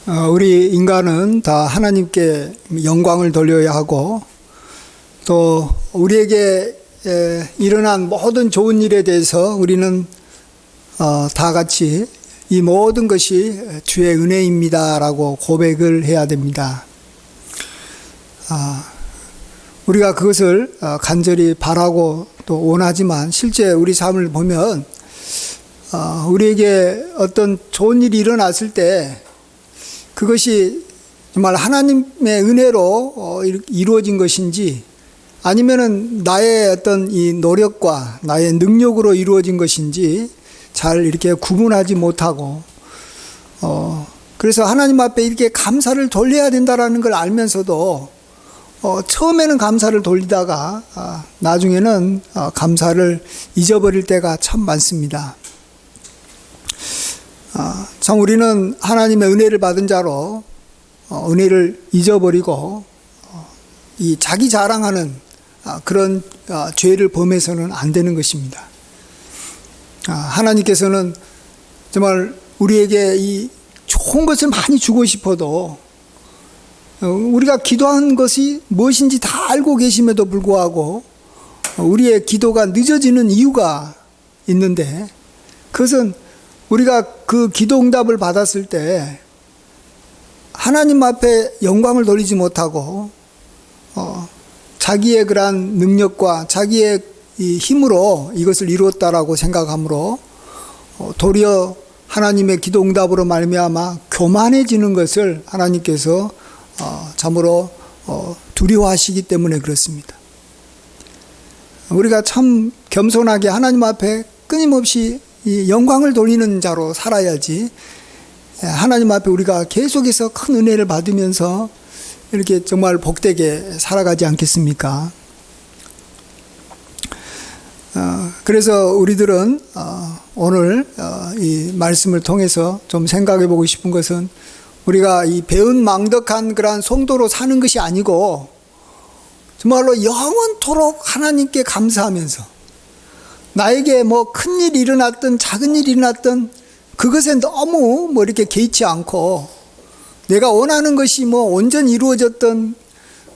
우리 인간은 다 하나님께 영광을 돌려야 하고, 또 우리에게 일어난 모든 좋은 일에 대해서 우리는 다 같이 이 모든 것이 주의 은혜입니다라고 고백을 해야 됩니다. 우리가 그것을 간절히 바라고 또 원하지만 실제 우리 삶을 보면 우리에게 어떤 좋은 일이 일어났을 때 그것이 정말 하나님의 은혜로 이루어진 것인지 아니면은 나의 어떤 이 노력과 나의 능력으로 이루어진 것인지 잘 이렇게 구분하지 못하고 그래서 하나님 앞에 이렇게 감사를 돌려야 된다라는 걸 알면서도 처음에는 감사를 돌리다가 나중에는 감사를 잊어버릴 때가 참 많습니다. 참 우리는 하나님의 은혜를 받은 자로 은혜를 잊어버리고 이 자기 자랑하는 그런 죄를 범해서는 안 되는 것입니다. 하나님께서는 정말 우리에게 이 좋은 것을 많이 주고 싶어도 우리가 기도한 것이 무엇인지 다 알고 계심에도 불구하고 우리의 기도가 늦어지는 이유가 있는데, 그것은 우리가 그 기도 응답을 받았을 때 하나님 앞에 영광을 돌리지 못하고 자기의 그러한 능력과 자기의 이 힘으로 이것을 이루었다라고 생각하므로 도리어 하나님의 기도 응답으로 말미암아 교만해지는 것을 하나님께서 참으로 두려워하시기 때문에 그렇습니다. 우리가 참 겸손하게 하나님 앞에 끊임없이 이 영광을 돌리는 자로 살아야지, 하나님 앞에 우리가 계속해서 큰 은혜를 받으면서 이렇게 정말 복되게 살아가지 않겠습니까? 그래서 우리들은 오늘 이 말씀을 통해서 좀 생각해 보고 싶은 것은, 우리가 이 배은망덕한 그러한 성도로 사는 것이 아니고 정말로 영원토록 하나님께 감사하면서 나에게 뭐 큰 일이 일어났든 작은 일이 일어났든 그것에 너무 뭐 이렇게 개의치 않고, 내가 원하는 것이 뭐 온전히 이루어졌든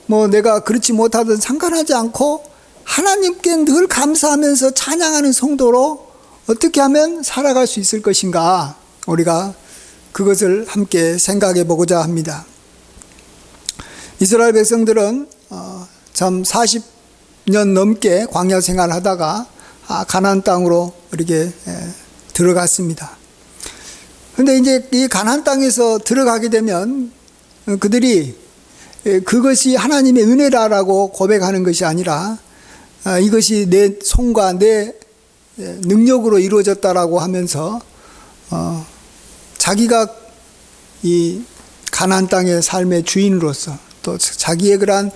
뭐 내가 그렇지 못하든 상관하지 않고 하나님께 늘 감사하면서 찬양하는 성도로 어떻게 하면 살아갈 수 있을 것인가, 우리가 그것을 함께 생각해 보고자 합니다. 이스라엘 백성들은 참 40년 넘게 광야 생활을 하다가 가나안 땅으로 이렇게 들어갔습니다. 그런데 이제 이 가나안 땅에서 들어가게 되면 그들이 그것이 하나님의 은혜라고 고백하는 것이 아니라 이것이 내 손과 내 능력으로 이루어졌다라고 하면서 자기가 이 가나안 땅의 삶의 주인으로서 또 자기의 그러한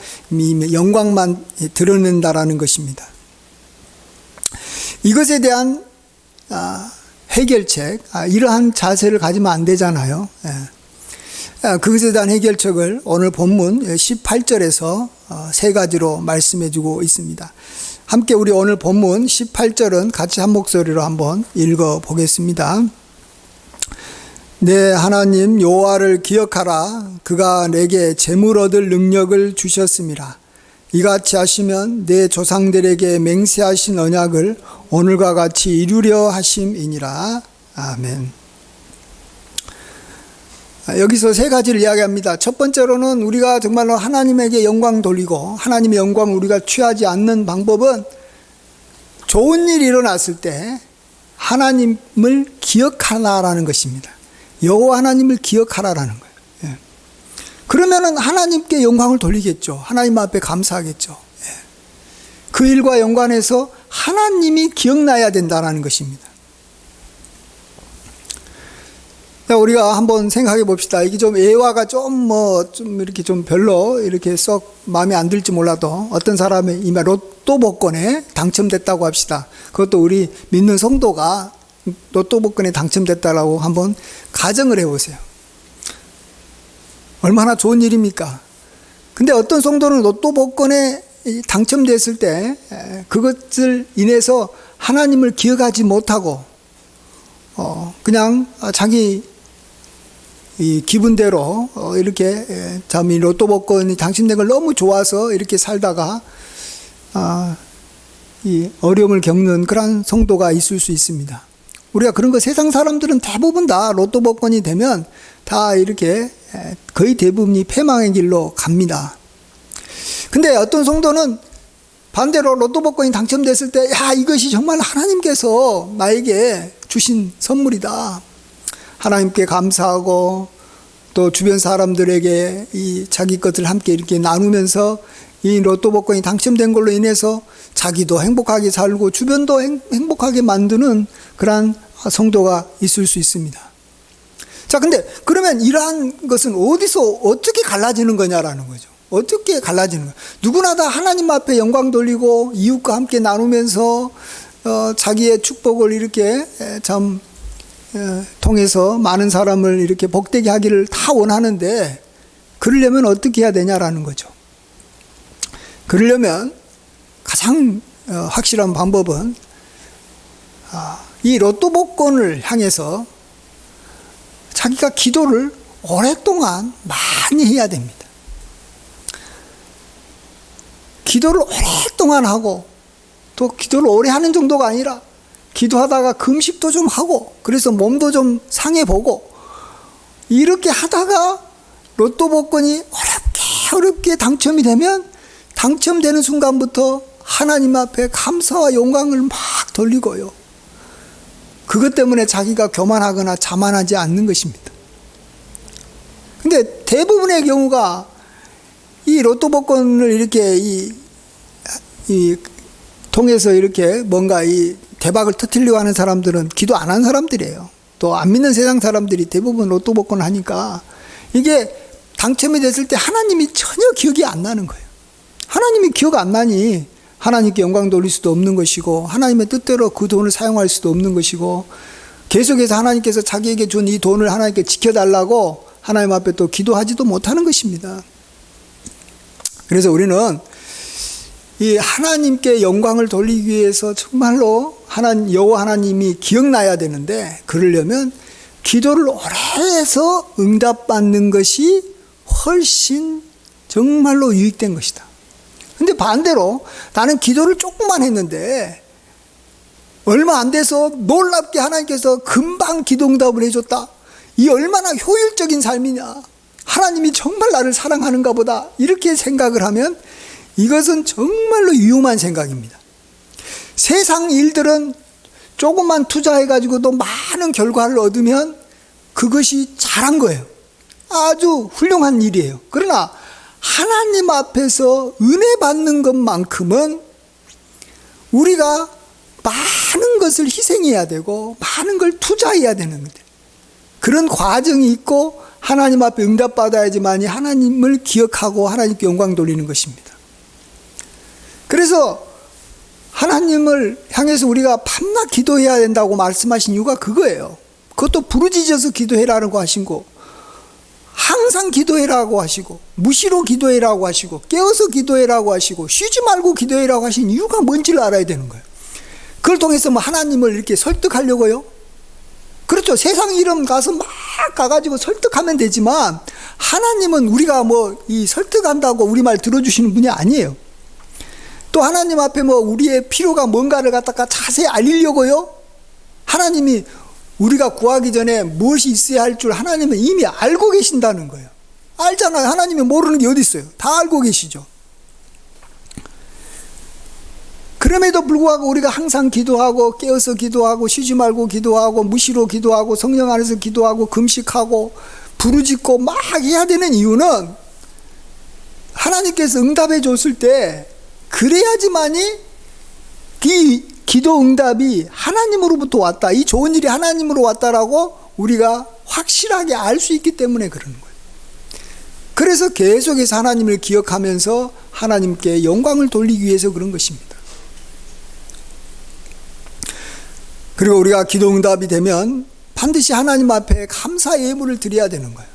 영광만 드러낸다라는 것입니다. 이것에 대한 해결책, 이러한 자세를 가지면 안 되잖아요. 그것에 대한 해결책을 오늘 본문 18절에서 세 가지로 말씀해 주고 있습니다. 함께 우리 오늘 본문 18절은 같이 한 목소리로 한번 읽어 보겠습니다. 내 하나님 여호와를 기억하라. 그가 내게 재물 얻을 능력을 주셨음이라. 이같이 하시면 내 조상들에게 맹세하신 언약을 오늘과 같이 이루려 하심이니라. 아멘. 여기서 세 가지를 이야기합니다. 첫 번째로는 우리가 정말로 하나님에게 영광 돌리고 하나님의 영광을 우리가 취하지 않는 방법은 좋은 일이 일어났을 때 하나님을 기억하라라는 것입니다. 여호와 하나님을 기억하라라는 거예요. 그러면은 하나님께 영광을 돌리겠죠. 하나님 앞에 감사하겠죠. 그 일과 연관해서 하나님이 기억나야 된다는 것입니다. 우리가 한번 생각해 봅시다. 이게 좀 예화가 좀 이렇게 좀 별로 이렇게 썩 마음에 안 들지 몰라도 어떤 사람이 이미 로또 복권에 당첨됐다고 합시다. 그것도 우리 믿는 성도가 로또 복권에 당첨됐다라고 한번 가정을 해보세요. 얼마나 좋은 일입니까? 근데 어떤 성도는 로또 복권에 당첨됐을 때 그것을 인해서 하나님을 기억하지 못하고 그냥 자기 이 기분대로 이렇게 참 이 로또 복권이 당첨된 걸 너무 좋아서 이렇게 살다가 이 어려움을 겪는 그런 성도가 있을 수 있습니다. 우리가 그런 거 세상 사람들은 대부분 다 로또 복권이 되면 다 이렇게 거의 대부분이 패망의 길로 갑니다. 근데 어떤 성도는 반대로 로또 복권이 당첨됐을 때, 야, 이것이 정말 하나님께서 나에게 주신 선물이다. 하나님께 감사하고 또 주변 사람들에게 이 자기 것을 함께 이렇게 나누면서 이 로또 복권이 당첨된 걸로 인해서 자기도 행복하게 살고 주변도 행복하게 만드는 그러한 성도가 있을 수 있습니다. 자, 근데 그러면 이러한 것은 어디서 어떻게 갈라지는 거냐라는 거죠. 어떻게 갈라지는 거예요? 누구나 다 하나님 앞에 영광 돌리고 이웃과 함께 나누면서 자기의 축복을 이렇게 참 통해서 많은 사람을 이렇게 복되게 하기를 다 원하는데, 그러려면 어떻게 해야 되냐라는 거죠. 그러려면 가장 확실한 방법은 이 로또 복권을 향해서 자기가 기도를 오랫동안 많이 해야 됩니다. 기도를 오랫동안 하고, 또 기도를 오래 하는 정도가 아니라 기도하다가 금식도 좀 하고, 그래서 몸도 좀 상해보고, 이렇게 하다가 로또 복권이 어렵게 당첨이 되면 당첨되는 순간부터 하나님 앞에 감사와 영광을 막 돌리고요. 그것 때문에 자기가 교만하거나 자만하지 않는 것입니다. 근데 대부분의 경우가 이 로또 복권을 이렇게 통해서 이렇게 뭔가 이 대박을 터뜨리려고 하는 사람들은 기도 안 한 사람들이에요. 또 안 믿는 세상 사람들이 대부분 로또 복권을 하니까 이게 당첨이 됐을 때 하나님이 전혀 기억이 안 나는 거예요. 하나님이 기억 안 나니 하나님께 영광 돌릴 수도 없는 것이고, 하나님의 뜻대로 그 돈을 사용할 수도 없는 것이고, 계속해서 하나님께서 자기에게 준 이 돈을 하나님께 지켜달라고 하나님 앞에 또 기도하지도 못하는 것입니다. 그래서 우리는 이 하나님께 영광을 돌리기 위해서 정말로 여호와 하나님이 기억나야 되는데, 그러려면 기도를 오래 해서 응답받는 것이 훨씬 정말로 유익된 것이다. 근데 반대로 나는 기도를 조금만 했는데 얼마 안 돼서 놀랍게 하나님께서 금방 기도 응답을 해줬다. 이 얼마나 효율적인 삶이냐. 하나님이 정말 나를 사랑하는가 보다. 이렇게 생각을 하면 이것은 정말로 위험한 생각입니다. 세상 일들은 조금만 투자해가지고도 많은 결과를 얻으면 그것이 잘한 거예요. 아주 훌륭한 일이에요. 그러나 하나님 앞에서 은혜 받는 것만큼은 우리가 많은 것을 희생해야 되고 많은 걸 투자해야 되는데, 그런 과정이 있고 하나님 앞에 응답받아야지만이 하나님을 기억하고 하나님께 영광 돌리는 것입니다. 그래서 하나님을 향해서 우리가 밤낮 기도해야 된다고 말씀하신 이유가 그거예요. 그것도 부르짖어서 기도해라고 하시고, 항상 기도해라고 하시고, 무시로 기도해라고 하시고, 깨어서 기도해라고 하시고, 쉬지 말고 기도해라고 하신 이유가 뭔지를 알아야 되는 거예요. 그걸 통해서 뭐 하나님을 이렇게 설득하려고요? 그렇죠. 세상 이름 가서 막 가가지고 설득하면 되지만, 하나님은 우리가 뭐 이 설득한다고 우리 말 들어주시는 분이 아니에요. 또 하나님 앞에 뭐 우리의 필요가 뭔가를 갖다가 자세히 알리려고요? 하나님이 우리가 구하기 전에 무엇이 있어야 할 줄 하나님은 이미 알고 계신다는 거예요. 알잖아요. 하나님이 모르는 게 어디 있어요. 다 알고 계시죠. 그럼에도 불구하고 우리가 항상 기도하고, 깨어서 기도하고, 쉬지 말고 기도하고, 무시로 기도하고, 성령 안에서 기도하고, 금식하고, 부르짖고 막 해야 되는 이유는 하나님께서 응답해 줬을 때 그래야지만이 이 기도 응답이 하나님으로부터 왔다, 이 좋은 일이 하나님으로 왔다라고 우리가 확실하게 알 수 있기 때문에 그러는 거예요. 그래서 계속해서 하나님을 기억하면서 하나님께 영광을 돌리기 위해서 그런 것입니다. 그리고 우리가 기도 응답이 되면 반드시 하나님 앞에 감사 예물을 드려야 되는 거예요.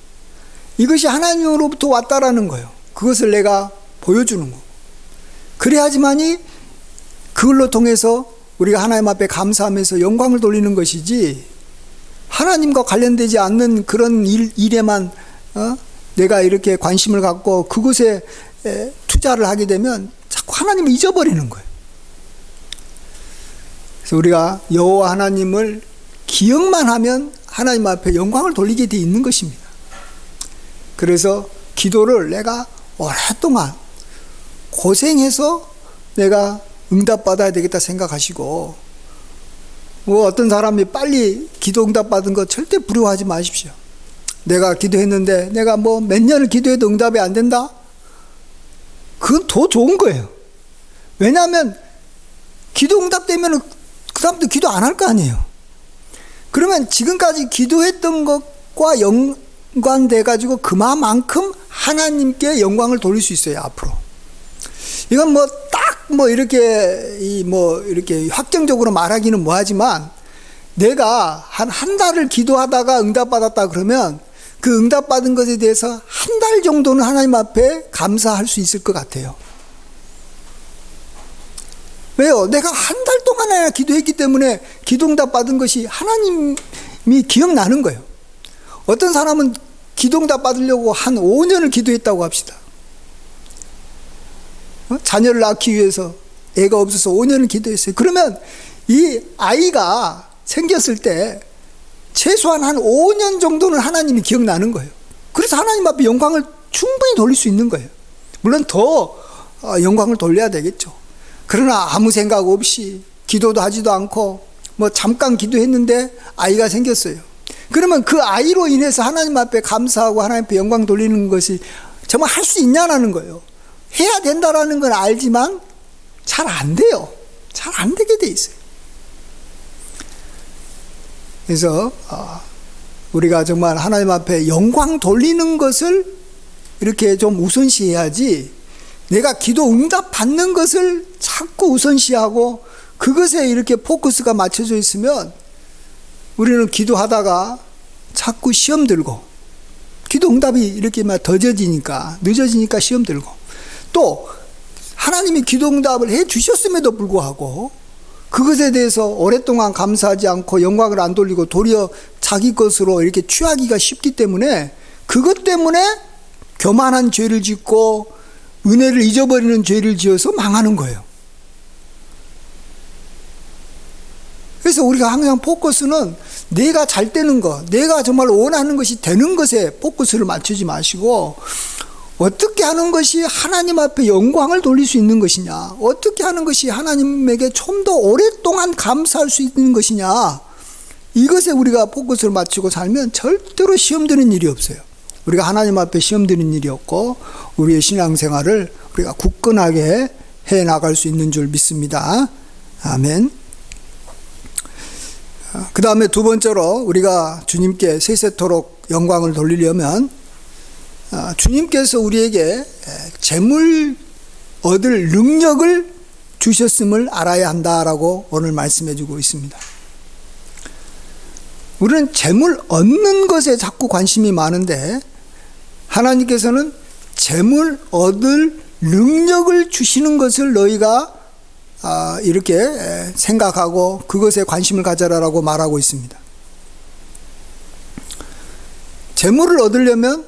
이것이 하나님으로부터 왔다라는 거예요. 그것을 내가 보여주는 거고, 그래야지만이 그걸로 통해서 우리가 하나님 앞에 감사하면서 영광을 돌리는 것이지, 하나님과 관련되지 않는 그런 일에만 내가 이렇게 관심을 갖고 그곳에 투자를 하게 되면 자꾸 하나님을 잊어버리는 거예요. 그래서 우리가 여호와 하나님을 기억만 하면 하나님 앞에 영광을 돌리게 돼 있는 것입니다. 그래서 기도를 내가 오랫동안 고생해서 내가 응답받아야 되겠다 생각하시고, 뭐 어떤 사람이 빨리 기도 응답받은 거 절대 부러워하지 마십시오. 내가 기도했는데 내가 뭐 몇 년을 기도해도 응답이 안 된다? 그건 더 좋은 거예요. 왜냐하면 기도 응답되면 그 다음부터 기도 안 할 거 아니에요. 그러면 지금까지 기도했던 것과 연관돼 가지고 그만큼 하나님께 영광을 돌릴 수 있어요, 앞으로. 이건 뭐 딱 뭐 이렇게 이렇게 확정적으로 말하기는 뭐하지만, 내가 한 달을 기도하다가 응답받았다 그러면 그 응답받은 것에 대해서 한 달 정도는 하나님 앞에 감사할 수 있을 것 같아요. 왜요? 내가 한 달 동안이나 기도했기 때문에 기도 응답 받은 것이 하나님이 기억나는 거예요. 어떤 사람은 기도 응답 받으려고 한 5년을 기도했다고 합시다. 자녀를 낳기 위해서 애가 없어서 5년을 기도했어요. 그러면 이 아이가 생겼을 때 최소한 한 5년 정도는 하나님이 기억나는 거예요. 그래서 하나님 앞에 영광을 충분히 돌릴 수 있는 거예요. 물론 더 영광을 돌려야 되겠죠. 그러나 아무 생각 없이 기도도 하지도 않고 뭐 잠깐 기도했는데 아이가 생겼어요. 그러면 그 아이로 인해서 하나님 앞에 감사하고 하나님 앞에 영광 돌리는 것이 정말 할 수 있냐라는 거예요. 해야 된다라는 건 알지만 잘 안 돼요. 잘 안 되게 돼 있어요. 그래서 우리가 정말 하나님 앞에 영광 돌리는 것을 이렇게 좀 우선시해야지, 내가 기도 응답 받는 것을 자꾸 우선시하고 그것에 이렇게 포커스가 맞춰져 있으면 우리는 기도하다가 자꾸 시험 들고, 기도 응답이 이렇게 막 늦어지니까 시험 들고, 또 하나님이 기도 응답을 해 주셨음에도 불구하고 그것에 대해서 오랫동안 감사하지 않고 영광을 안 돌리고 도리어 자기 것으로 이렇게 취하기가 쉽기 때문에, 그것 때문에 교만한 죄를 짓고 은혜를 잊어버리는 죄를 지어서 망하는 거예요. 그래서 우리가 항상 포커스는 내가 잘 되는 것, 내가 정말 원하는 것이 되는 것에 포커스를 맞추지 마시고, 어떻게 하는 것이 하나님 앞에 영광을 돌릴 수 있는 것이냐, 어떻게 하는 것이 하나님에게 좀 더 오랫동안 감사할 수 있는 것이냐, 이것에 우리가 포커스를 맞추고 살면 절대로 시험 드는 일이 없어요. 우리가 하나님 앞에 시험 드는 일이 없고 우리의 신앙생활을 우리가 굳건하게 해 나갈 수 있는 줄 믿습니다. 아멘. 그 다음에 두 번째로 우리가 주님께 세세토록 영광을 돌리려면, 주님께서 우리에게 재물 얻을 능력을 주셨음을 알아야 한다라고 오늘 말씀해 주고 있습니다. 우리는 재물 얻는 것에 자꾸 관심이 많은데, 하나님께서는 재물 얻을 능력을 주시는 것을 너희가 이렇게 생각하고 그것에 관심을 가져라라고 말하고 있습니다. 재물을 얻으려면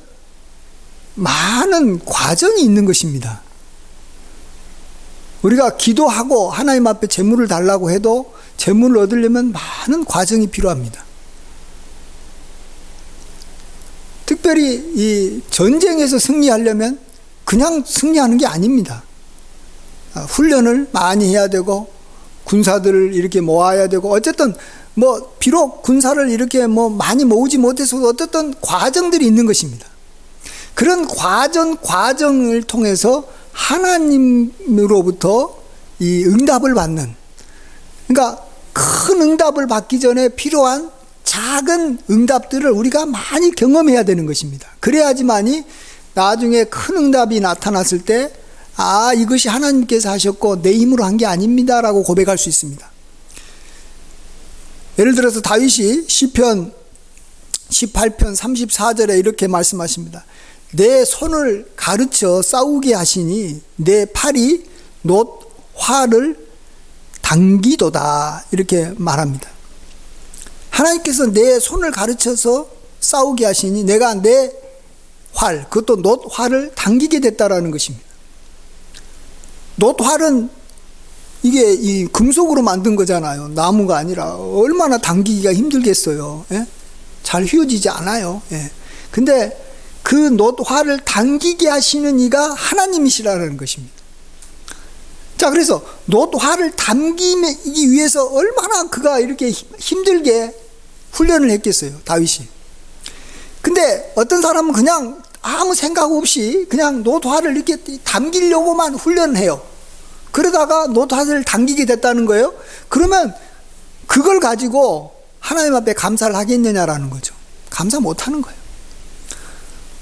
많은 과정이 있는 것입니다. 우리가 기도하고 하나님 앞에 재물을 달라고 해도 재물을 얻으려면 많은 과정이 필요합니다. 특별히 이 전쟁에서 승리하려면 그냥 승리하는 게 아닙니다. 훈련을 많이 해야 되고 군사들을 이렇게 모아야 되고, 어쨌든 뭐 비록 군사를 이렇게 뭐 많이 모으지 못해서도 어쨌든 과정들이 있는 것입니다. 그런 과정을 통해서 하나님으로부터 이 응답을 받는, 그러니까 큰 응답을 받기 전에 필요한 작은 응답들을 우리가 많이 경험해야 되는 것입니다. 그래야지만이 나중에 큰 응답이 나타났을 때, 이것이 하나님께서 하셨고 내 힘으로 한 게 아닙니다 라고 고백할 수 있습니다. 예를 들어서 다윗이 시편 18편 34절에 이렇게 말씀하십니다. 내 손을 가르쳐 싸우게 하시니 내 팔이 놋 활을 당기도다, 이렇게 말합니다. 하나님께서 내 손을 가르쳐서 싸우게 하시니 내가 내 활, 그것도 놋활을 당기게 됐다라는 것입니다. 놋활은 이게 이 금속으로 만든 거잖아요. 나무가 아니라. 얼마나 당기기가 힘들겠어요. 예? 잘 휘어지지 않아요. 예. 근데 그 놋활을 당기게 하시는 이가 하나님이시라는 것입니다. 자, 그래서 놋활을 당기기 위해서 얼마나 그가 이렇게 힘들게 훈련을 했겠어요, 다윗이. 근데 어떤 사람은 그냥 아무 생각 없이 그냥 놋활을 이렇게 당기려고만 훈련을 해요. 그러다가 놋활을 당기게 됐다는 거예요. 그러면 그걸 가지고 하나님 앞에 감사를 하겠느냐라는 거죠. 감사 못하는 거예요.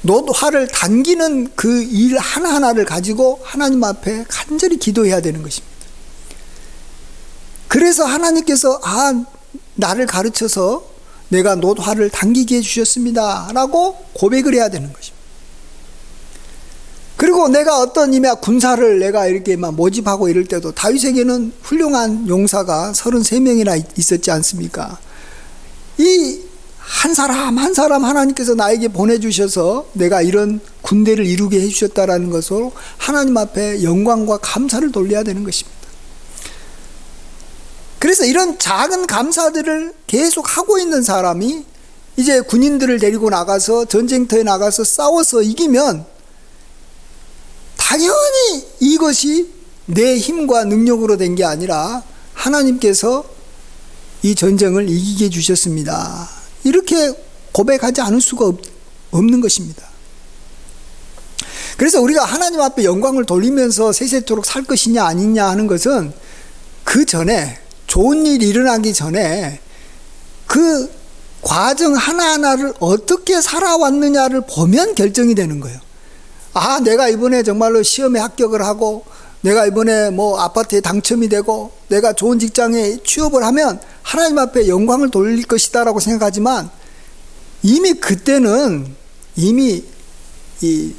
놋활을 당기는 그 일 하나하나를 가지고 하나님 앞에 간절히 기도해야 되는 것입니다. 그래서 하나님께서 나를 가르쳐서 내가 놋활을 당기게 해주셨습니다 라고 고백을 해야 되는 것입니다. 그리고 내가 어떤 군사를 내가 이렇게 막 모집하고 이럴 때도 다윗에게는 훌륭한 용사가 33명이나 있었지 않습니까? 이 한 사람 한 사람 하나님께서 나에게 보내주셔서 내가 이런 군대를 이루게 해주셨다라는 것으로 하나님 앞에 영광과 감사를 돌려야 되는 것입니다. 그래서 이런 작은 감사들을 계속 하고 있는 사람이 이제 군인들을 데리고 나가서 전쟁터에 나가서 싸워서 이기면 당연히 이것이 내 힘과 능력으로 된 게 아니라 하나님께서 이 전쟁을 이기게 해주셨습니다. 이렇게 고백하지 않을 수가 없는 것입니다. 그래서 우리가 하나님 앞에 영광을 돌리면서 세세토록 살 것이냐 아니냐 하는 것은 그 전에 좋은 일이 일어나기 전에 그 과정 하나하나를 어떻게 살아왔느냐를 보면 결정이 되는 거예요. 내가 이번에 정말로 시험에 합격을 하고 내가 이번에 아파트에 당첨이 되고 내가 좋은 직장에 취업을 하면 하나님 앞에 영광을 돌릴 것이다 라고 생각하지만 이미 그때는 이미 이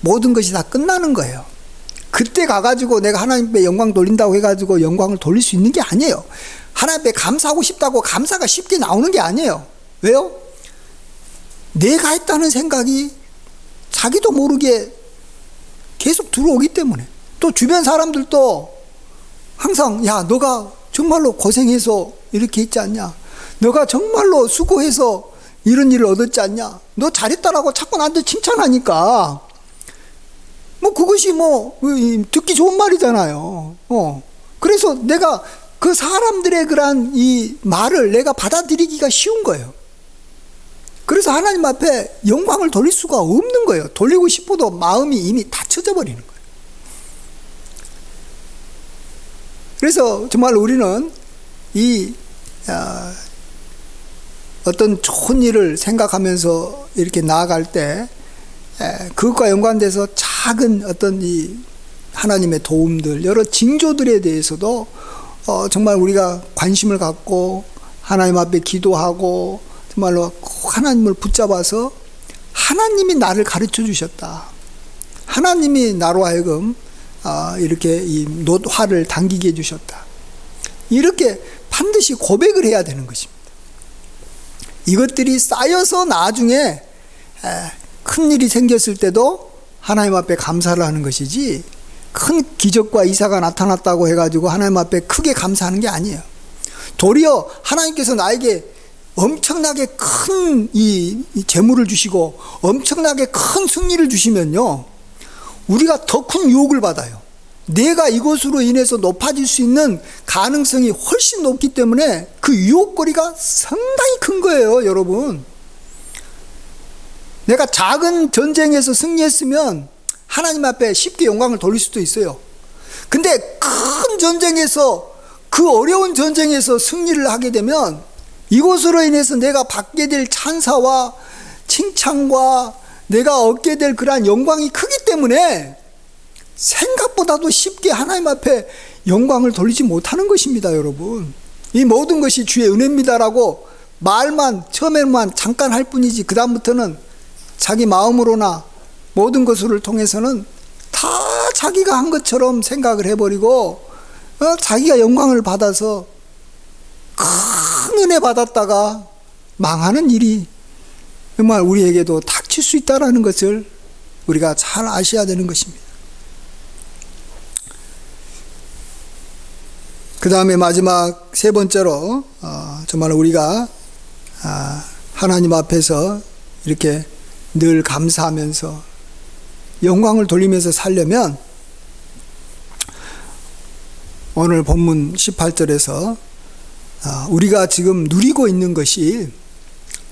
모든 것이 다 끝나는 거예요. 그때 가가지고 내가 하나님 앞에 영광 돌린다고 해가지고 영광을 돌릴 수 있는 게 아니에요. 하나님 앞에 감사하고 싶다고 감사가 쉽게 나오는 게 아니에요. 왜요? 내가 했다는 생각이 자기도 모르게 계속 들어오기 때문에. 또 주변 사람들도 항상 너가 정말로 고생해서 이렇게 했지 않냐, 너가 정말로 수고해서 이런 일을 얻었지 않냐, 너 잘했다라고 자꾸 나한테 칭찬하니까 그것이 듣기 좋은 말이잖아요. 그래서 내가 그 사람들의 그런 이 말을 내가 받아들이기가 쉬운 거예요. 그래서 하나님 앞에 영광을 돌릴 수가 없는 거예요. 돌리고 싶어도 마음이 이미 닫혀져 버리는 거예요. 그래서 정말 우리는 이 어떤 좋은 일을 생각하면서 이렇게 나아갈 때 그것과 연관돼서 작은 어떤 이 하나님의 도움들, 여러 징조들에 대해서도 정말 우리가 관심을 갖고 하나님 앞에 기도하고 정말로 꼭 하나님을 붙잡아서 하나님이 나를 가르쳐 주셨다, 하나님이 나로 하여금 이렇게 이 놋활을 당기게 해주셨다, 이렇게 반드시 고백을 해야 되는 것입니다. 이것들이 쌓여서 나중에 큰 일이 생겼을 때도 하나님 앞에 감사를 하는 것이지, 큰 기적과 이사가 나타났다고 해가지고 하나님 앞에 크게 감사하는 게 아니에요. 도리어 하나님께서 나에게 엄청나게 큰 이 재물을 주시고 엄청나게 큰 승리를 주시면요, 우리가 더 큰 유혹을 받아요. 내가 이것으로 인해서 높아질 수 있는 가능성이 훨씬 높기 때문에 그 유혹거리가 상당히 큰 거예요, 여러분. 내가 작은 전쟁에서 승리했으면 하나님 앞에 쉽게 영광을 돌릴 수도 있어요. 근데 큰 전쟁에서, 그 어려운 전쟁에서 승리를 하게 되면 이것으로 인해서 내가 받게 될 찬사와 칭찬과 내가 얻게 될 그러한 영광이 크기 때문에 생각보다도 쉽게 하나님 앞에 영광을 돌리지 못하는 것입니다, 여러분. 이 모든 것이 주의 은혜입니다라고 말만 처음에만 잠깐 할 뿐이지, 그 다음부터는 자기 마음으로나 모든 것을 통해서는 다 자기가 한 것처럼 생각을 해버리고 자기가 영광을 받아서 큰 은혜 받았다가 망하는 일이 정말 우리에게도 닥칠 수 있다는 것을 우리가 잘 아셔야 되는 것입니다. 그 다음에 마지막 세 번째로 정말 우리가 하나님 앞에서 이렇게 늘 감사하면서 영광을 돌리면서 살려면 오늘 본문 18절에서 우리가 지금 누리고 있는 것이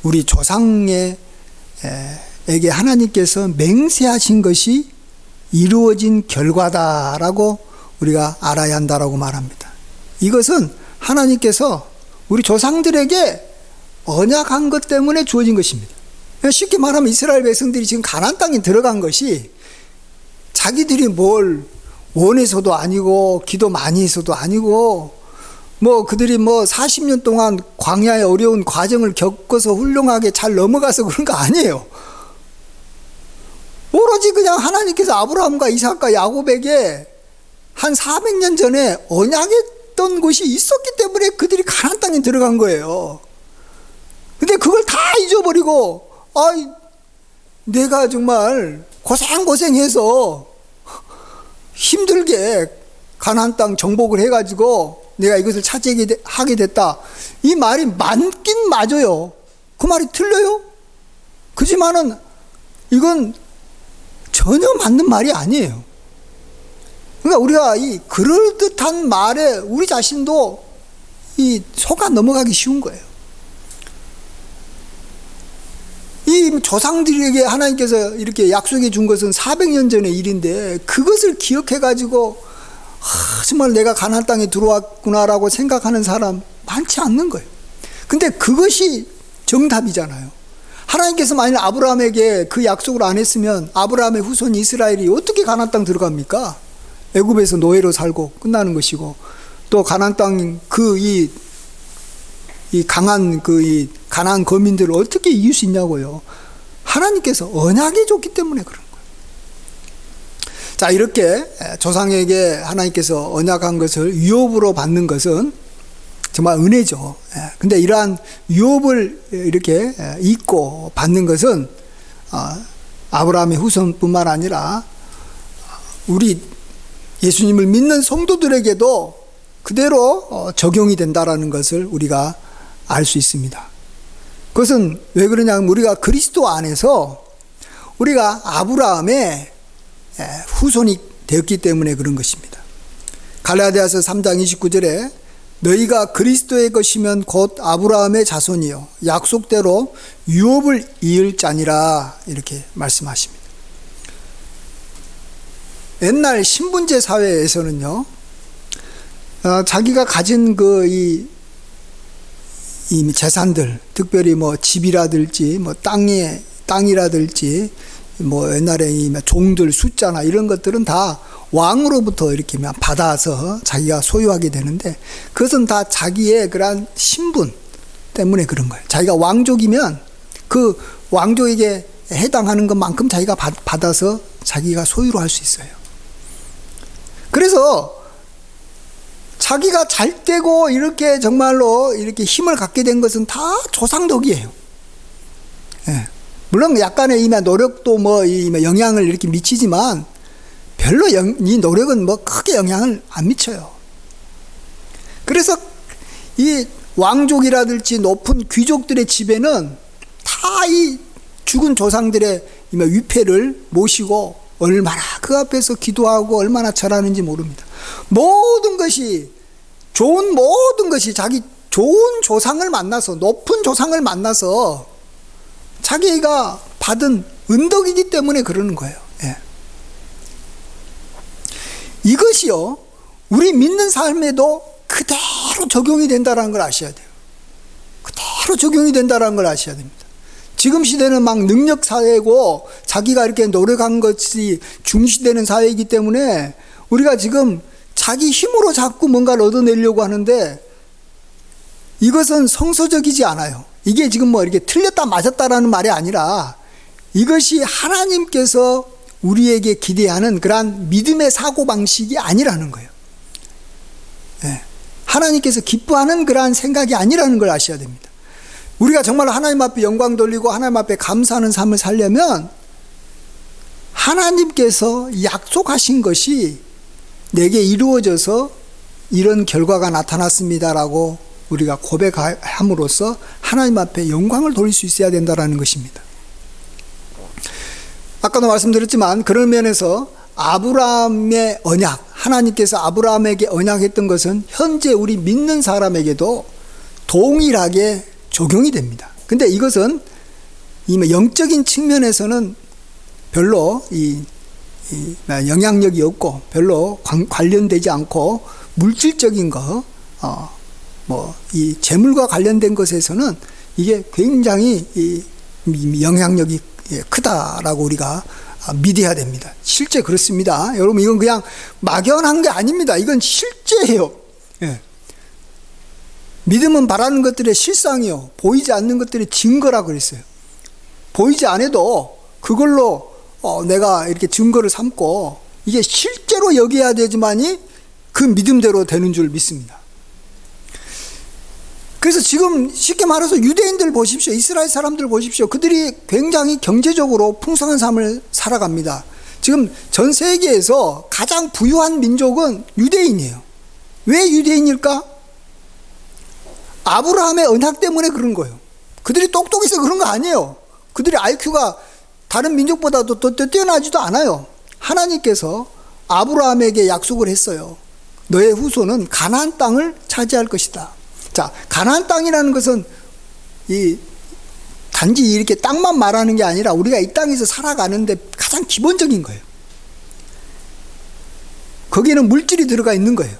우리 조상에게 하나님께서 맹세하신 것이 이루어진 결과다라고 우리가 알아야 한다라고 말합니다. 이것은 하나님께서 우리 조상들에게 언약한 것 때문에 주어진 것입니다. 쉽게 말하면 이스라엘 백성들이 지금 가나안 땅에 들어간 것이 자기들이 뭘 원해서도 아니고 기도 많이 해서도 아니고 그들이 40년 동안 광야의 어려운 과정을 겪어서 훌륭하게 잘 넘어가서 그런 거 아니에요. 오로지 그냥 하나님께서 아브라함과 이삭과 야곱에게 한 400년 전에 언약했던 것이 있었기 때문에 그들이 가나안 땅에 들어간 거예요. 근데 그걸 다 잊어버리고 내가 정말 고생해서 힘들게 가나안 땅 정복을 해가지고 내가 이것을 차지하게 됐다. 이 말이 맞긴 맞아요. 그 말이 틀려요? 그지만은 이건 전혀 맞는 말이 아니에요. 그러니까 우리가 이 그럴듯한 말에 우리 자신도 이 속아 넘어가기 쉬운 거예요. 이 조상들에게 하나님께서 이렇게 약속해 준 것은 400년 전의 일인데 그것을 기억해 가지고 정말 내가 가나안 땅에 들어왔구나라고 생각하는 사람 많지 않는 거예요. 근데 그것이 정답이잖아요. 하나님께서 만일 아브라함에게 그 약속을 안 했으면 아브라함의 후손 이스라엘이 어떻게 가나안 땅 들어갑니까? 애굽에서 노예로 살고 끝나는 것이고, 또 가나안 땅 이 강한 이 가나안 거민들을 어떻게 이길 수 있냐고요. 하나님께서 언약이 줬기 때문에 그런 거예요. 자, 이렇게 조상에게 하나님께서 언약한 것을 유업으로 받는 것은 정말 은혜죠. 근데 이러한 유업을 이렇게 잊고 받는 것은 아브라함의 후손뿐만 아니라 우리 예수님을 믿는 성도들에게도 그대로 적용이 된다라는 것을 우리가 알 수 있습니다. 그것은 왜 그러냐면 우리가 그리스도 안에서 우리가 아브라함의 후손이 되었기 때문에 그런 것입니다. 갈라디아서 3장 29절에 너희가 그리스도의 것이면 곧 아브라함의 자손이요 약속대로 유업을 이을 자니라 이렇게 말씀하십니다. 옛날 신분제 사회에서는요, 자기가 가진 이 재산들, 특별히 집이라든지 땅이라든지 옛날에 이 종들 숫자나 이런 것들은 다 왕으로부터 이렇게 받아서 자기가 소유하게 되는데 그것은 다 자기의 그러한 신분 때문에 그런 거예요. 자기가 왕족이면 그 왕족에게 해당하는 것만큼 자기가 받아서 자기가 소유로 할 수 있어요. 그래서 자기가 잘 되고 이렇게 정말로 이렇게 힘을 갖게 된 것은 다 조상 덕이에요. 예. 물론 약간의 노력도 영향을 이렇게 미치지만 별로 이 노력은 크게 영향을 안 미쳐요. 그래서 이 왕족이라든지 높은 귀족들의 집에는 다 이 죽은 조상들의 위패를 모시고 얼마나 그 앞에서 기도하고 얼마나 절하는지 모릅니다. 모든 것이 자기 좋은 조상을 만나서 높은 조상을 만나서 자기가 받은 은덕이기 때문에 그러는 거예요. 예. 이것이요 우리 믿는 삶에도 그대로 적용이 된다는 걸 아셔야 돼요. 그대로 적용이 된다는 걸 아셔야 됩니다. 지금 시대는 막 능력 사회고 자기가 이렇게 노력한 것이 중시되는 사회이기 때문에 우리가 지금 자기 힘으로 자꾸 뭔가를 얻어내려고 하는데 이것은 성서적이지 않아요. 이게 지금 이렇게 틀렸다 맞았다라는 말이 아니라 이것이 하나님께서 우리에게 기대하는 그러한 믿음의 사고방식이 아니라는 거예요. 네. 하나님께서 기뻐하는 그러한 생각이 아니라는 걸 아셔야 됩니다. 우리가 정말 하나님 앞에 영광 돌리고 하나님 앞에 감사하는 삶을 살려면 하나님께서 약속하신 것이 내게 이루어져서 이런 결과가 나타났습니다라고 우리가 고백함으로써 하나님 앞에 영광을 돌릴 수 있어야 된다는 것입니다. 아까도 말씀드렸지만 그런 면에서 아브라함의 언약, 하나님께서 아브라함에게 언약했던 것은 현재 우리 믿는 사람에게도 동일하게 적용이 됩니다. 근데 이것은 영적인 측면에서는 별로 영향력이 없고 별로 관련되지 않고 물질적인 거, 이 재물과 관련된 것에서는 이게 굉장히 영향력이 크다라고 우리가 믿어야 됩니다. 실제 그렇습니다. 여러분, 이건 그냥 막연한 게 아닙니다. 이건 실제예요. 예. 믿음은 바라는 것들의 실상이요, 보이지 않는 것들의 증거라고 그랬어요. 보이지 않아도 그걸로 내가 이렇게 증거를 삼고 이게 실제로 여겨야 되지만이 그 믿음대로 되는 줄 믿습니다. 그래서 지금 쉽게 말해서 유대인들 보십시오. 이스라엘 사람들 보십시오. 그들이 굉장히 경제적으로 풍성한 삶을 살아갑니다. 지금 전 세계에서 가장 부유한 민족은 유대인이에요. 왜 유대인일까? 아브라함의 언약 때문에 그런 거예요. 그들이 똑똑해서 그런 거 아니에요. 그들의 IQ가 다른 민족보다도 더 뛰어나지도 않아요. 하나님께서 아브라함에게 약속을 했어요. 너의 후손은 가나안 땅을 차지할 것이다. 자, 가나안 땅이라는 것은 단지 이렇게 땅만 말하는 게 아니라 우리가 이 땅에서 살아가는데 가장 기본적인 거예요. 거기에는 물질이 들어가 있는 거예요.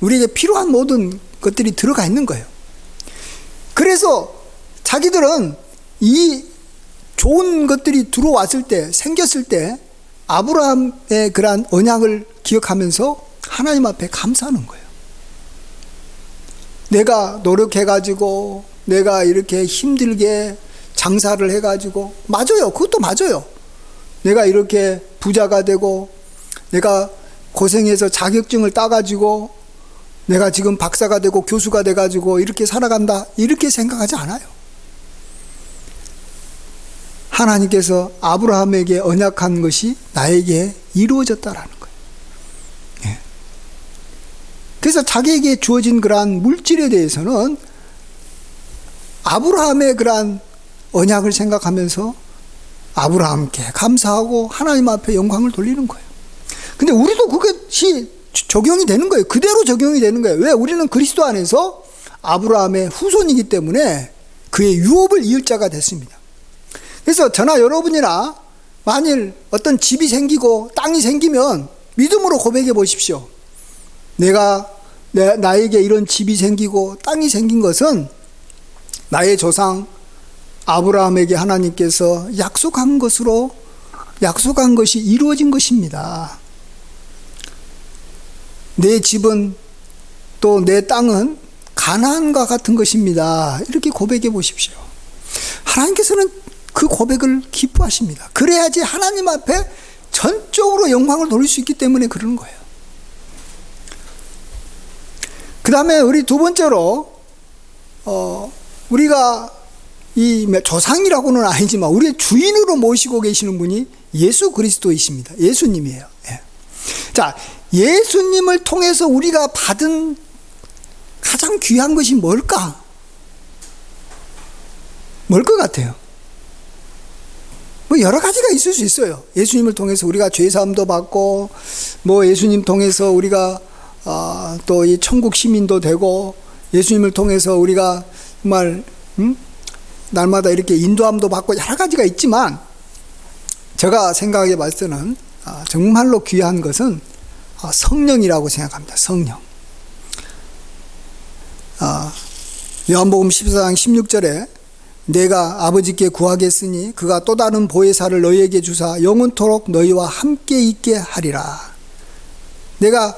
우리에게 필요한 모든 것들이 들어가 있는 거예요. 그래서 자기들은 이 좋은 것들이 들어왔을 때, 생겼을 때 아브라함의 그러한 언약을 기억하면서 하나님 앞에 감사하는 거예요. 내가 노력해가지고 내가 이렇게 힘들게 장사를 해가지고, 맞아요. 그것도 맞아요. 내가 이렇게 부자가 되고 내가 고생해서 자격증을 따가지고 내가 지금 박사가 되고 교수가 돼가지고 이렇게 살아간다, 이렇게 생각하지 않아요. 하나님께서 아브라함에게 언약한 것이 나에게 이루어졌다라는 거예요. 예. 그래서 자기에게 주어진 그러한 물질에 대해서는 아브라함의 그러한 언약을 생각하면서 아브라함께 감사하고 하나님 앞에 영광을 돌리는 거예요. 근데 우리도 그것이 적용이 되는 거예요. 그대로 적용이 되는 거예요. 왜? 우리는 그리스도 안에서 아브라함의 후손이기 때문에 그의 유업을 이을 자가 됐습니다. 그래서 저나 여러분이나 만일 어떤 집이 생기고 땅이 생기면 믿음으로 고백해 보십시오. 나에게 이런 집이 생기고 땅이 생긴 것은 나의 조상 아브라함에게 하나님께서 약속한 것이 이루어진 것입니다. 내 집은 또 내 땅은 가나안과 같은 것입니다. 이렇게 고백해 보십시오. 하나님께서는 그 고백을 기뻐하십니다. 그래야지 하나님 앞에 전적으로 영광을 돌릴 수 있기 때문에 그러는 거예요. 그 다음에 우리 두 번째로 우리가 이 조상이라고는 아니지만 우리의 주인으로 모시고 계시는 분이 예수 그리스도이십니다. 예수님이에요. 예. 자, 예수님을 통해서 우리가 받은 가장 귀한 것이 뭘까? 뭘 것 같아요? 뭐 여러 가지가 있을 수 있어요. 예수님을 통해서 우리가 죄사함도 받고, 뭐 예수님 통해서 우리가 또 이 천국 시민도 되고, 예수님을 통해서 우리가 정말 날마다 이렇게 인도함도 받고 여러 가지가 있지만, 제가 생각해 봤을 때는 정말로 귀한 것은 성령이라고 생각합니다. 성령. 요한복음 14장 16절에 내가 아버지께 구하겠으니 그가 또 다른 보혜사를 너희에게 주사 영원토록 너희와 함께 있게 하리라. 내가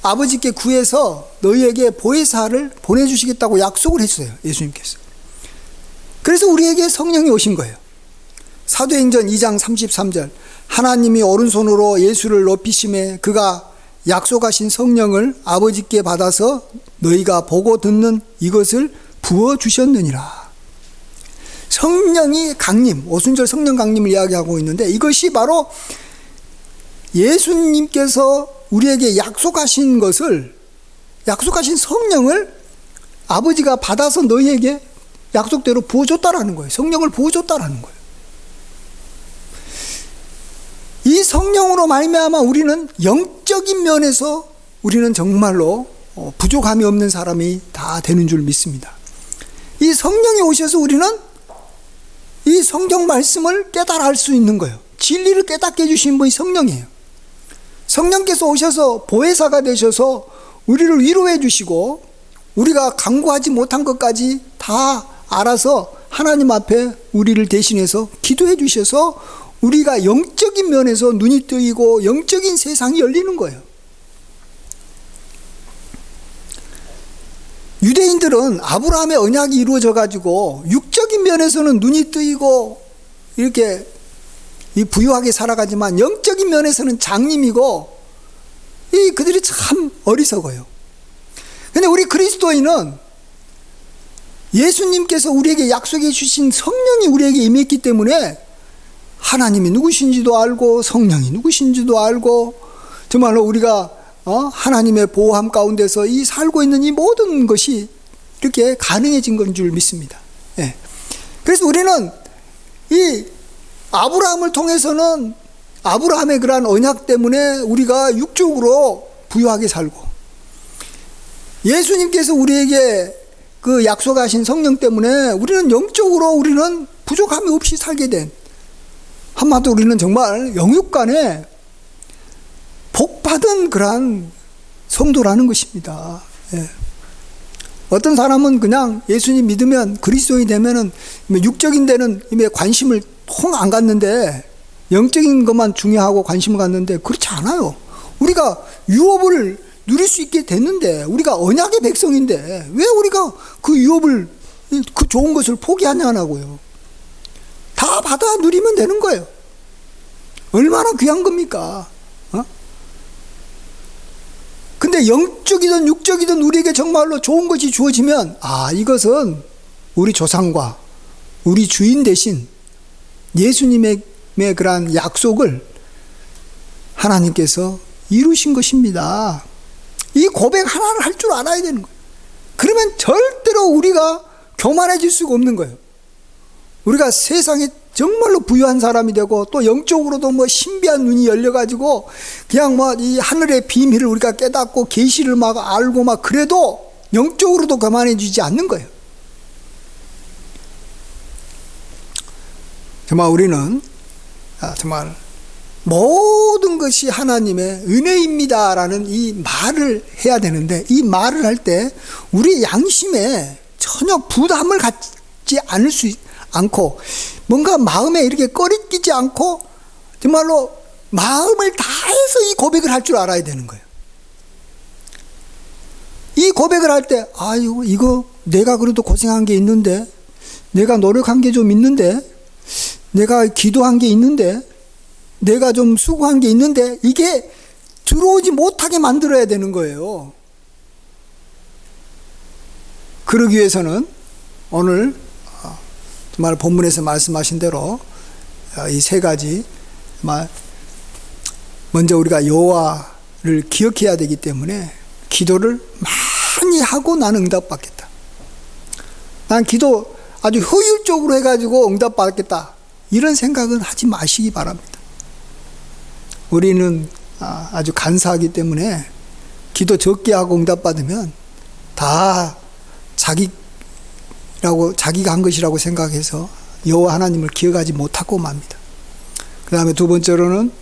아버지께 구해서 너희에게 보혜사를 보내주시겠다고 약속을 했어요. 예수님께서. 그래서 우리에게 성령이 오신 거예요. 사도행전 2장 33절 하나님이 오른손으로 예수를 높이심에 그가 약속하신 성령을 아버지께 받아서 너희가 보고 듣는 이것을 부어주셨느니라. 성령이 강림, 오순절 성령 강림을 이야기하고 있는데, 이것이 바로 예수님께서 우리에게 약속하신 것을, 약속하신 성령을 아버지가 받아서 너희에게 약속대로 부어줬다라는 거예요. 성령을 부어줬다라는 거예요. 이 성령으로 말미암아 우리는 영적인 면에서 우리는 정말로 부족함이 없는 사람이 다 되는 줄 믿습니다. 이 성령이 오셔서 우리는 이 성경 말씀을 깨달아 알 수 있는 거예요. 진리를 깨닫게 해주신 분이 성령이에요. 성령께서 오셔서 보혜사가 되셔서 우리를 위로해 주시고, 우리가 간구하지 못한 것까지 다 알아서 하나님 앞에 우리를 대신해서 기도해 주셔서 우리가 영적인 면에서 눈이 뜨이고 영적인 세상이 열리는 거예요. 유대인들은 아브라함의 언약이 이루어져 가지고 육적인 면에서는 눈이 뜨이고 이렇게 부유하게 살아가지만 영적인 면에서는 장님이고, 그들이 참 어리석어요. 근데 우리 그리스도인은 예수님께서 우리에게 약속해 주신 성령이 우리에게 임했기 때문에 하나님이 누구신지도 알고 성령이 누구신지도 알고, 정말로 우리가 하나님의 보호함 가운데서 이 살고 있는 이 모든 것이 이렇게 가능해진 건 줄 믿습니다. 예. 그래서 우리는 이 아브라함을 통해서는 아브라함의 그러한 언약 때문에 우리가 육적으로 부유하게 살고, 예수님께서 우리에게 그 약속하신 성령 때문에 우리는 영적으로 우리는 부족함이 없이 살게 된, 한마디로 우리는 정말 영육간에 복받은 그러한 성도라는 것입니다. 예. 어떤 사람은 그냥 예수님 믿으면, 그리스도인이 되면은 육적인 데는 관심을 통 안 갖는데 영적인 것만 중요하고 관심을 갖는데, 그렇지 않아요. 우리가 유업을 누릴 수 있게 됐는데, 우리가 언약의 백성인데 왜 우리가 그 유업을, 그 좋은 것을 포기하냐고요. 다 받아 누리면 되는 거예요. 얼마나 귀한 겁니까? 근데 영적이든 육적이든 우리에게 정말로 좋은 것이 주어지면, 이것은 우리 조상과 우리 주인 대신 예수님의 그러한 약속을 하나님께서 이루신 것입니다. 이 고백 하나를 할 줄 알아야 되는 거예요. 그러면 절대로 우리가 교만해질 수가 없는 거예요. 우리가 세상에 정말로 부유한 사람이 되고, 또 영적으로도 신비한 눈이 열려가지고 그냥 이 하늘의 비밀을 우리가 깨닫고 계시를 막 알고 그래도 영적으로도 교만해지지 않는 거예요. 정말 우리는 정말 모든 것이 하나님의 은혜입니다라는 이 말을 해야 되는데, 이 말을 할 때 우리 양심에 전혀 부담을 갖지 않고 뭔가 마음에 이렇게 꺼리끼지 않고 정말로 마음을 다해서 이 고백을 할 줄 알아야 되는 거예요. 이 고백을 할 때, 이거 내가 그래도 고생한 게 있는데, 내가 노력한 게 좀 있는데, 내가 기도한 게 있는데, 내가 좀 수고한 게 있는데, 이게 들어오지 못하게 만들어야 되는 거예요. 그러기 위해서는 오늘 정말 본문에서 말씀하신 대로 이 세 가지, 먼저 우리가 여호와를 기억해야 되기 때문에 기도를 많이 하고 나는 응답받겠다. 난 기도 아주 효율적으로 해가지고 응답받겠다, 이런 생각은 하지 마시기 바랍니다. 우리는 아주 간사하기 때문에 기도 적게 하고 응답받으면 다 자기가 한 것이라고 생각해서 여호와 하나님을 기억하지 못하고 맙니다. 그 다음에 두 번째로는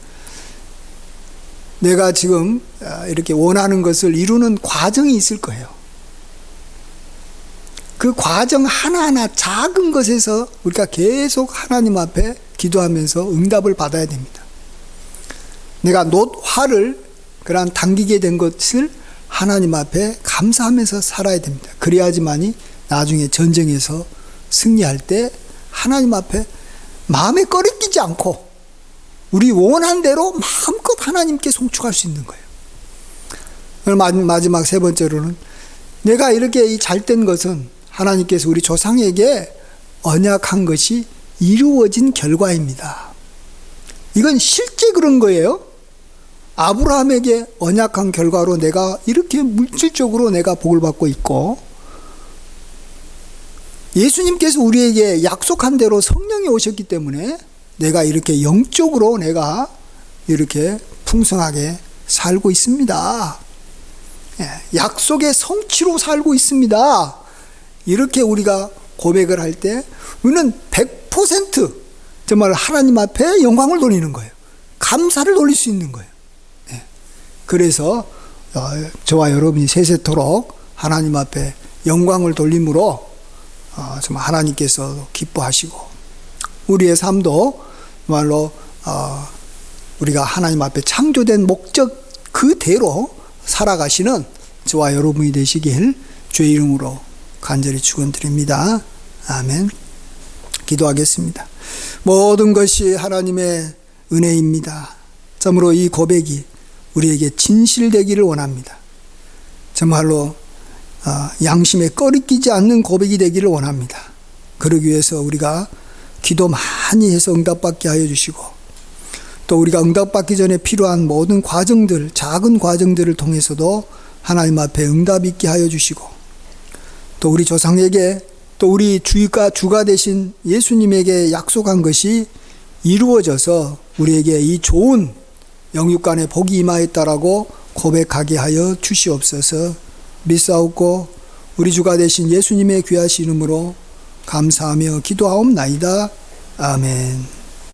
내가 지금 이렇게 원하는 것을 이루는 과정이 있을 거예요. 그 과정 하나하나 작은 것에서 우리가 계속 하나님 앞에 기도하면서 응답을 받아야 됩니다. 내가 화를 그러한 당기게 된 것을 하나님 앞에 감사하면서 살아야 됩니다. 그래야지만이 나중에 전쟁에서 승리할 때 하나님 앞에 마음에 꺼리끼지 않고 우리 원한 대로 마음껏 하나님께 송축할 수 있는 거예요. 마지막 세 번째로는 내가 이렇게 이 잘된 것은 하나님께서 우리 조상에게 언약한 것이 이루어진 결과입니다. 이건 실제 그런 거예요. 아브라함에게 언약한 결과로 내가 이렇게 물질적으로 내가 복을 받고 있고, 예수님께서 우리에게 약속한 대로 성령이 오셨기 때문에 내가 이렇게 영적으로 내가 이렇게 풍성하게 살고 있습니다. 약속의 성취로 살고 있습니다. 이렇게 우리가 고백을 할 때 우리는 100% 정말 하나님 앞에 영광을 돌리는 거예요. 감사를 돌릴 수 있는 거예요. 그래서 저와 여러분이 세세토록 하나님 앞에 영광을 돌림으로 정말 하나님께서 기뻐하시고, 우리의 삶도 정말로 우리가 하나님 앞에 창조된 목적 그대로 살아가시는 저와 여러분이 되시길 주의 이름으로 간절히 축원드립니다. 아멘. 기도하겠습니다. 모든 것이 하나님의 은혜입니다. 참으로 이 고백이 우리에게 진실되기를 원합니다. 정말로 양심에 꺼리끼지 않는 고백이 되기를 원합니다. 그러기 위해서 우리가 기도 많이 해서 응답받게 하여 주시고, 또 우리가 응답받기 전에 필요한 모든 과정들, 작은 과정들을 통해서도 하나님 앞에 응답 있게 하여 주시고, 또 우리 조상에게, 또 우리 주가 되신 예수님에게 약속한 것이 이루어져서 우리에게 이 좋은 영육간의 복이 임하였다라고 고백하게 하여 주시옵소서. 믿사옵고 우리 주가 되신 예수님의 귀하신 이름으로 감사하며 기도하옵나이다. 아멘.